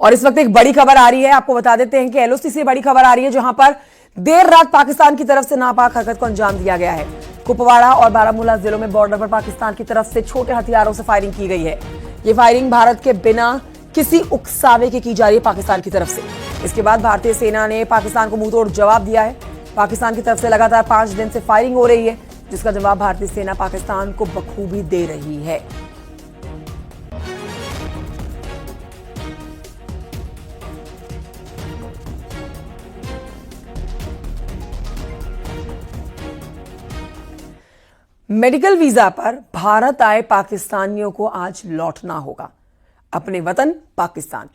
और इस वक्त एक बड़ी खबर आ रही है, आपको बता देते हैं कि एलओसी से बड़ी खबर आ रही है, जहां पर देर रात पाकिस्तान की तरफ से नापाक हरकत को अंजाम दिया गया है। कुपवाड़ा और बारामूला जिलों में बॉर्डर पर पाकिस्तान की तरफ से छोटे हथियारों से फायरिंग की गई है। ये फायरिंग भारत के बिना किसी उकसावे के की जा रही है पाकिस्तान की तरफ से। इसके बाद भारतीय सेना ने पाकिस्तान को मुंहतोड़ जवाब दिया है। पाकिस्तान की तरफ से लगातार 5 दिन से फायरिंग हो रही है, जिसका जवाब भारतीय सेना पाकिस्तान को बखूबी दे रही है। मेडिकल वीजा पर भारत आए पाकिस्तानियों को आज लौटना होगा अपने वतन पाकिस्तान।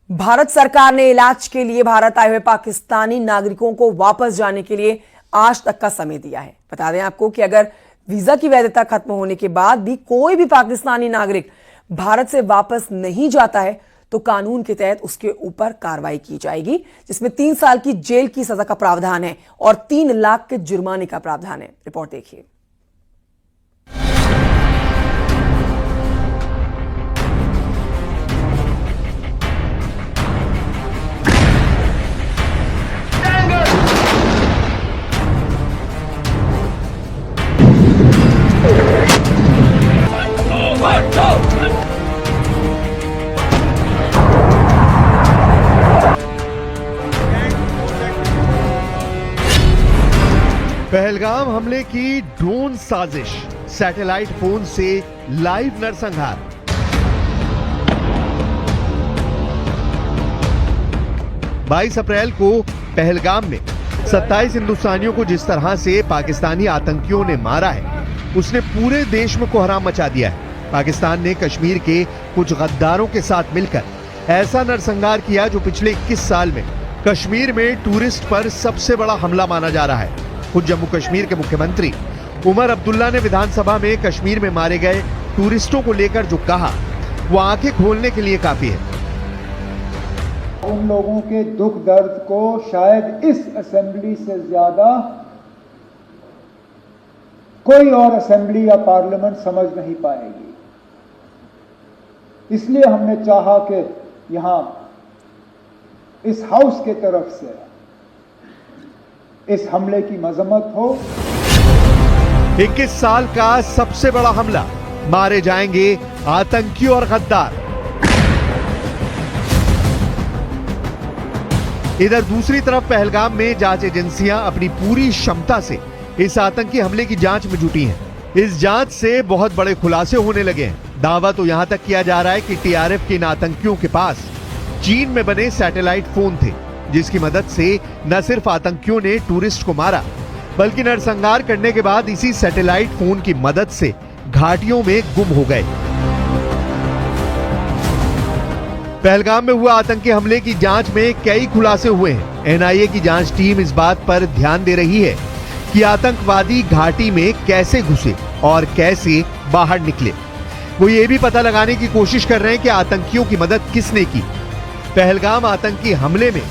भारत सरकार ने इलाज के लिए भारत आए हुए पाकिस्तानी नागरिकों को वापस जाने के लिए आज तक का समय दिया है। बता दें आपको कि अगर वीजा की वैधता खत्म होने के बाद भी कोई भी पाकिस्तानी नागरिक भारत से वापस नहीं जाता है तो कानून के तहत उसके ऊपर कार्रवाई की जाएगी, जिसमें 3 साल की जेल की सजा का प्रावधान है और 3 लाख के जुर्माने का प्रावधान है। रिपोर्ट देखिए। पहलगाम हमले की ड्रोन साजिश, सैटेलाइट फोन से लाइव नरसंहार। बाईस अप्रैल को पहलगाम में 27 हिंदुस्तानियों को जिस तरह से पाकिस्तानी आतंकियों ने मारा है, उसने पूरे देश में कोहराम मचा दिया है। पाकिस्तान ने कश्मीर के कुछ गद्दारों के साथ मिलकर ऐसा नरसंहार किया जो पिछले 21 साल में कश्मीर में टूरिस्ट पर सबसे बड़ा हमला माना जा रहा है। खुद जम्मू कश्मीर के मुख्यमंत्री उमर अब्दुल्ला ने विधानसभा में कश्मीर में मारे गए टूरिस्टों को लेकर जो कहा, वो आंखें खोलने के लिए काफी है। उन लोगों के दुख दर्द को शायद इस असेंबली से ज्यादा कोई और असेंबली या पार्लियामेंट समझ नहीं पाएगी। इसलिए हमने चाहा कि यहां इस हाउस के तरफ से इस हमले की मजम्मत हो। 21 साल का सबसे बड़ा हमला, मारे जाएंगे आतंकी और गद्दार। इधर दूसरी तरफ पहलगाम में जांच एजेंसियां अपनी पूरी क्षमता से इस आतंकी हमले की जांच में जुटी हैं। इस जांच से बहुत बड़े खुलासे होने लगे हैं। दावा तो यहां तक किया जा रहा है कि टीआरएफ के इन आतंकियों के पास चीन में बने सैटेलाइट फोन थे, जिसकी मदद से न सिर्फ आतंकियों ने टूरिस्ट को मारा, बल्कि नरसंहार करने के बाद इसी सैटेलाइट फोन की मदद से घाटियों में गुम हो गए। पहलगाम में हुआ आतंकी हमले की जांच में कई खुलासे हुए हैं। एनआईए की जांच टीम इस बात पर ध्यान दे रही है कि आतंकवादी घाटी में कैसे घुसे और कैसे बाहर निकले। वो ये भी पता लगाने की कोशिश कर रहे हैं कि आतंकियों की मदद किसने की। पहलगाम आतंकी हमले में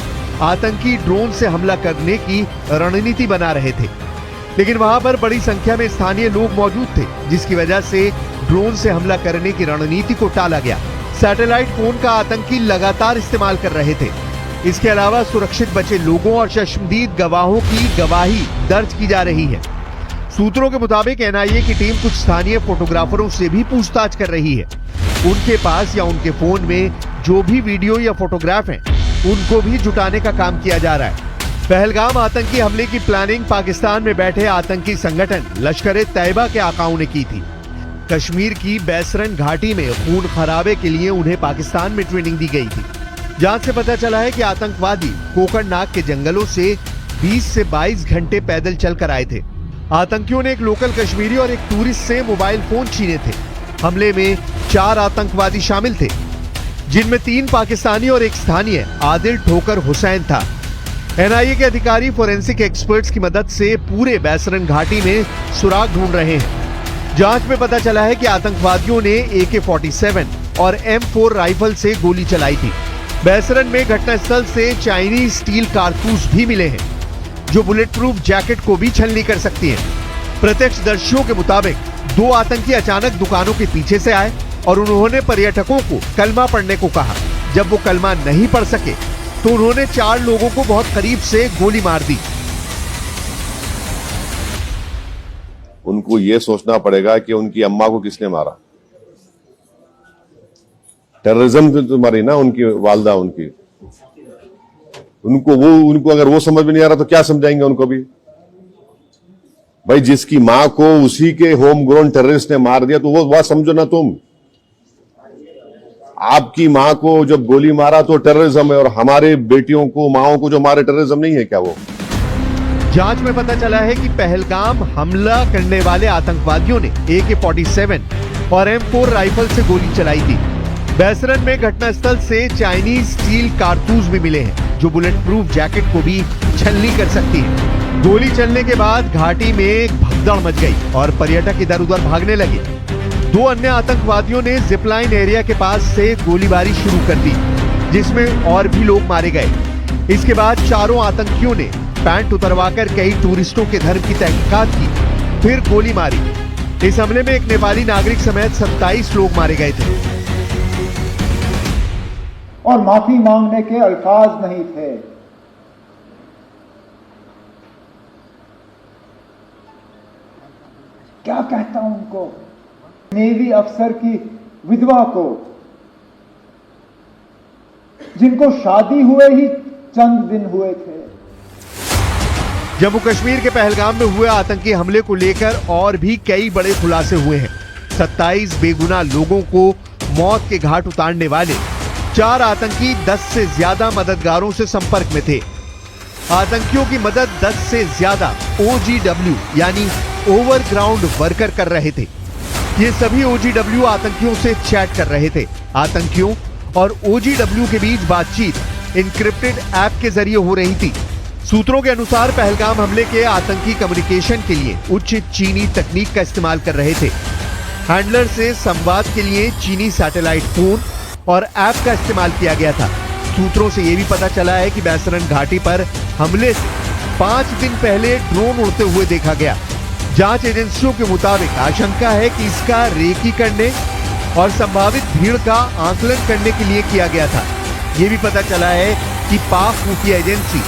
आतंकी ड्रोन से हमला करने की रणनीति बना रहे थे, लेकिन वहां पर बड़ी संख्या में स्थानीय लोग मौजूद थे, जिसकी वजह से ड्रोन से हमला करने की रणनीति को टाला गया। सैटेलाइट फोन का आतंकी लगातार इस्तेमाल कर रहे थे। इसके अलावा सुरक्षित बचे लोगों और चश्मदीद गवाहों की गवाही दर्ज की जा रही है। सूत्रों के मुताबिक एनआईए की टीम कुछ स्थानीय फोटोग्राफरों से भी पूछताछ कर रही है। उनके पास या उनके फोन में जो भी वीडियो या फोटोग्राफ हैं, उनको भी जुटाने का काम किया जा रहा है। पहलगाम आतंकी हमले की प्लानिंग पाकिस्तान में बैठे आतंकी संगठन लश्कर-ए-तैयबा के आकाओं ने की थी। कश्मीर की बैसरन घाटी में खून खराबे के लिए उन्हें पाकिस्तान में ट्रेनिंग दी गई थी। जांच से पता चला है कि आतंकवादी कोकरनाग के जंगलों से 20 से 22 घंटे पैदल चलकर आए थे। आतंकियों ने एक लोकल कश्मीरी और एक टूरिस्ट से मोबाइल फोन छीने थे। हमले में 4 आतंकवादी शामिल थे, जिनमें 3 पाकिस्तानी और एक स्थानीय आदिल ठोकर हुसैन था। एनआईए के अधिकारी फोरेंसिक एक्सपर्ट्स की मदद से पूरे बैसरन घाटी में सुराग ढूंढ रहे हैं। जांच में पता चला है कि आतंकवादियों ने AK-47 और M4 राइफल से गोली चलाई थी। बैसरन में घटनास्थल से चाइनीज स्टील कारतूस भी मिले हैं, जो बुलेट प्रूफ जैकेट को भी छलनी कर सकती हैं। प्रत्यक्षदर्शियों के मुताबिक 2 आतंकी अचानक दुकानों के पीछे से आए और उन्होंने पर्यटकों को कलमा पढ़ने को कहा। जब वो कलमा नहीं पढ़ सके तो उन्होंने 4 लोगों को बहुत करीब से गोली मार दी। उनको ये सोचना पड़ेगा कि उनकी अम्मा को किसने मारा। टेररिज्म तो मारी ना उनकी वालदा, उनको अगर वो समझ में नहीं आ रहा तो क्या समझाएंगे उनको भी। भाई जिसकी मां को उसी के होम ग्रोन टेररिस्ट ने मार दिया तो वो बात समझो ना तुम। आपकी मां को जब गोली मारा तो टेररिज्म है, और हमारे बेटियों को, माओं को जो मारे टेररिज्म नहीं है क्या वो? जांच में पता चला है कि पहलगाम हमला करने वाले आतंकवादियों ने AK-47 और M4 राइफल से गोली चलाई थी। बैसरन में घटनास्थल से चाइनीज स्टील कारतूस भी मिले हैं जो बुलेट प्रूफ जैकेट को भी छलनी कर सकती है। गोली चलने के बाद घाटी में एक भगदड़ मच गई और पर्यटक इधर उधर भागने लगे। 2 अन्य आतंकवादियों ने जिपलाइन एरिया के पास से गोलीबारी शुरू कर दी जिसमें और भी लोग मारे गए। इसके बाद चारों आतंकियों ने पैंट उतरवाकर कई टूरिस्टों के धर्म की तहकीकात की, फिर गोली मारी। इस हमले में एक नेपाली नागरिक समेत 27 लोग मारे गए थे और माफी मांगने के अल्फाज नहीं थे। क्या कहता हूं उनको, नेवी अफसर की विधवा को, जिनको शादी हुए ही चंद दिन हुए थे। जम्मू कश्मीर के पहलगाम में हुए आतंकी हमले को लेकर और भी कई बड़े खुलासे हुए हैं। 27 बेगुनाह लोगों को मौत के घाट उतारने वाले 4 आतंकी 10 से ज्यादा मददगारों से संपर्क में थे। आतंकियों की मदद 10 से ज्यादा OGW यानी ओवरग्राउंड वर्कर कर रहे थे। ये सभी OGW आतंकियों से चैट कर रहे थे। आतंकियों और OGW के बीच बातचीत इनक्रिप्टेड ऐप के जरिए हो रही थी। सूत्रों के अनुसार पहलगाम हमले के आतंकी कम्युनिकेशन के लिए उच्च चीनी तकनीक का इस्तेमाल कर रहे थे। हैंडलर से संवाद के लिए चीनी सैटेलाइट फोन और ऐप का इस्तेमाल किया गया था। सूत्रों से यह भी पता चला है कि बैसरन घाटी पर हमले से 5 दिन पहले ड्रोन उड़ते हुए देखा गया। जांच एजेंसियों के मुताबिक आशंका है कि इसका रेकी करने और संभावित भीड़ का आकलन करने के लिए किया गया था। यह भी पता चला है कि पाक खुफिया एजेंसी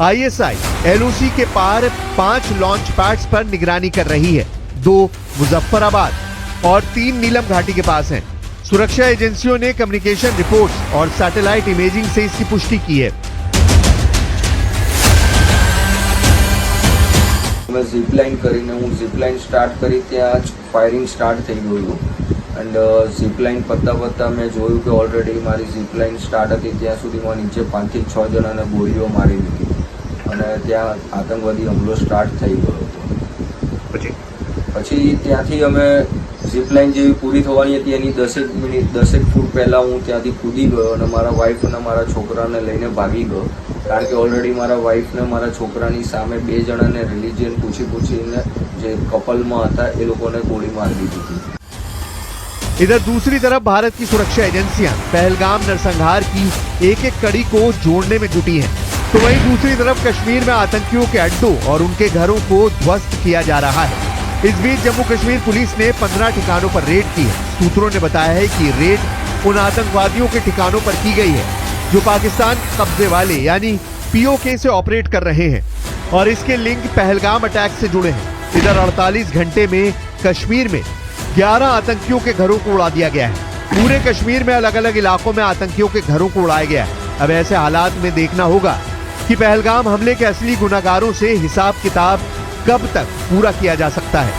ISI LOC के पार 5 लॉन्च पैड्स पर निगरानी कर रही है। 2 मुजफ्फराबाद और 3 नीलम घाटी के पास हैं। सुरक्षा एजेंसियों ने कम्युनिकेशन रिपोर्ट्स और सैटेलाइट इमेजिंग से इसकी पुष्टि की है। मैं ઝીપલાઇન કરીને હું ઝીપલાઇન સ્ટાર્ટ કરી ત્યાં જ ફાયરિંગ સ્ટાર્ટ થઈ ગયું એન્ડ ઝીપલાઇન પત્તા મેં જોયું કે ઓલરેડી મારી ઝીપલાઇન સ્ટાર્ટ હતી ત્યાં સુધીમાં નીચે 5 થી 6 જણાને ગોળીઓ મારી દીધી અને ત્યાં આતંકવાદી હુમલો સ્ટાર્ટ થઈ ગયો હતો। પછી ત્યાંથી અમે ઝીપલાઇન જેવી પૂરી થવાની હતી એની 10 ફૂટ પહેલાં હું ત્યાંથી કૂદી ગયો અને મારા વાઈફ અને મારા છોકરાને લઈને ભાગી ગયો, કારણ કે ઓલરેડી મારા વાઈફ ને મારા છોકરાની સામે 2 જણાને રિલિજિયન પૂછીને જે કપલમાં હતા એ લોકોને ગોળી મારી દીધી હતી। इधर दूसरी तरफ भारत की सुरक्षा एजेंसियां पहलगाम नरसंहार की एक-एक कड़ी को जोड़ने में जुटी हैं, तो वहीं दूसरी तरफ कश्मीर में आतंकियों के अड्डों और उनके घरों को ध्वस्त किया जा रहा है। इस बीच जम्मू कश्मीर पुलिस ने 15 ठिकानों पर रेड की है। सूत्रों ने बताया है कि रेड उन आतंकवादियों के ठिकानों पर की गई है जो पाकिस्तान कब्जे वाले यानी POK से ऑपरेट कर रहे हैं और इसके लिंक पहलगाम अटैक से जुड़े हैं। इधर 48 घंटे में कश्मीर में 11 आतंकियों के घरों को उड़ा दिया गया है। पूरे कश्मीर में अलग अलग इलाकों में आतंकियों के घरों को उड़ाया गया है। अब ऐसे हालात में देखना होगा कि पहलगाम हमले के असली गुनाहगारों से हिसाब किताब कब तक पूरा किया जा सकता है।